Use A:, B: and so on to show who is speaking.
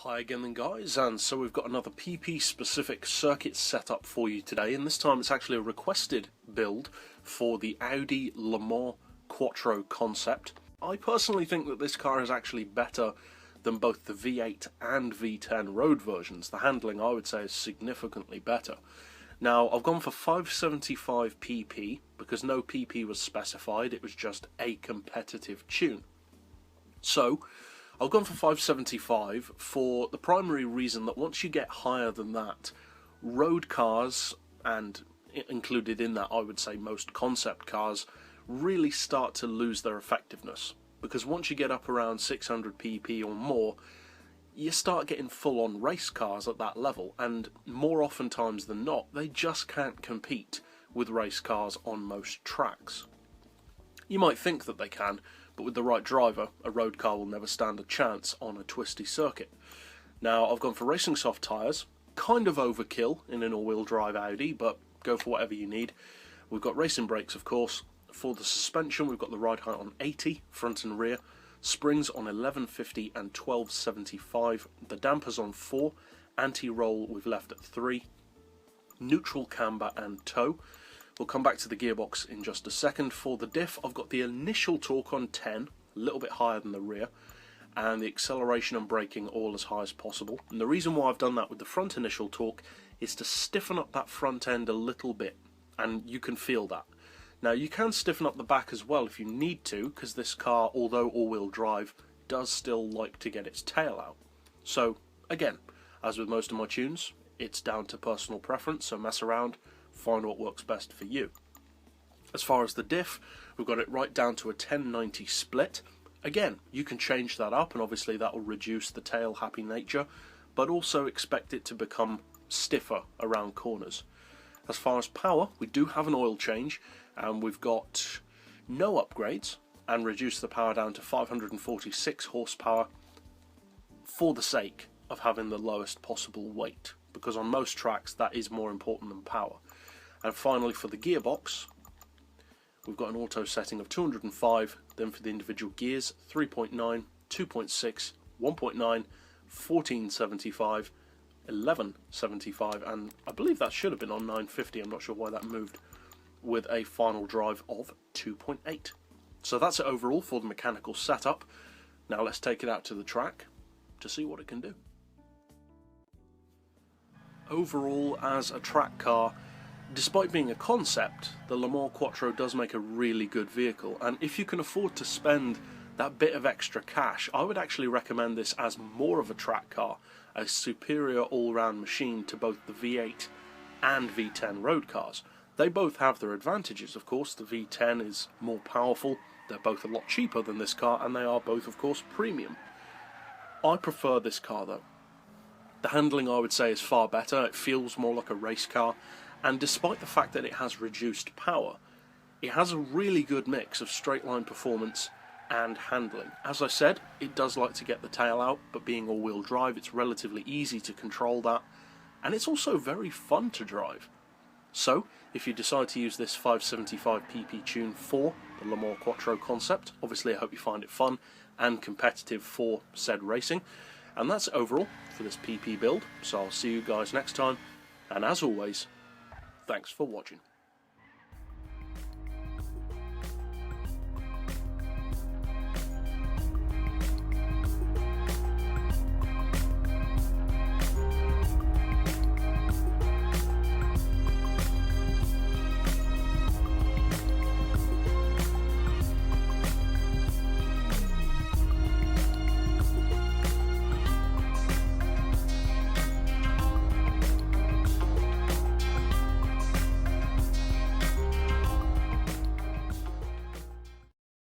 A: Hi again then guys, and so we've got another PP specific circuit setup for you today, and this time it's actually a requested build for the Audi Le Mans Quattro concept. I personally think that this car is actually better than both the V8 and V10 road versions. The handling, I would say, is significantly better. Now, I've gone for 575 PP because no PP was specified, it was just a competitive tune. So I've gone for 575 for the primary reason that once you get higher than that, road cars, and included in that I would say most concept cars, really start to lose their effectiveness. Because once you get up around 600 pp or more, you start getting full-on race cars at that level, and more oftentimes than not, they just can't compete with race cars on most tracks. You might think that they can, but with the right driver, a road car will never stand a chance on a twisty circuit. Now, I've gone for racing soft tyres, kind of overkill in an all-wheel drive Audi, but go for whatever you need. We've got racing brakes, of course. For the suspension, we've got the ride height on 80, front and rear, springs on 1150 and 1275, the dampers on 4, anti-roll we've left at 3, neutral camber and tow. We'll come back to the gearbox in just a second. For the diff, I've got the initial torque on 10, a little bit higher than the rear, and the acceleration and braking all as high as possible. And the reason why I've done that with the front initial torque is to stiffen up that front end a little bit, and you can feel that. Now, you can stiffen up the back as well if you need to, because this car, although all-wheel drive, does still like to get its tail out. So, again, as with most of my tunes, it's down to personal preference, so mess around, find what works best for you. As far as the diff, we've got it right down to a 1090 split. Again, you can change that up, and obviously that will reduce the tail happy nature, but also expect it to become stiffer around corners. As far as power, we do have an oil change, and we've got no upgrades, and reduced the power down to 546 horsepower for the sake of having the lowest possible weight, because on most tracks that is more important than power. And finally, for the gearbox, we've got an auto setting of 205, then for the individual gears, 3.9, 2.6, 1.9, 1475, 1175, and I believe that should have been on 950, I'm not sure why that moved, with a final drive of 2.8. So that's it overall for the mechanical setup. Now let's take it out to the track to see what it can do. Overall, as a track car, despite being a concept, the Le Mans Quattro does make a really good vehicle, and if you can afford to spend that bit of extra cash, I would actually recommend this as more of a track car, a superior all-round machine to both the V8 and V10 road cars. They both have their advantages, of course. The V10 is more powerful, they're both a lot cheaper than this car, and they are both, of course, premium. I prefer this car though. The handling, I would say, is far better, it feels more like a race car, and despite the fact that it has reduced power, it has a really good mix of straight-line performance and handling. As I said, it does like to get the tail out, but being all-wheel drive, it's relatively easy to control that, and it's also very fun to drive. So, if you decide to use this 575 PP tune for the Le Mans Quattro concept, obviously I hope you find it fun and competitive for said racing. And that's it overall for this PP build, so I'll see you guys next time, and as always, thanks for watching.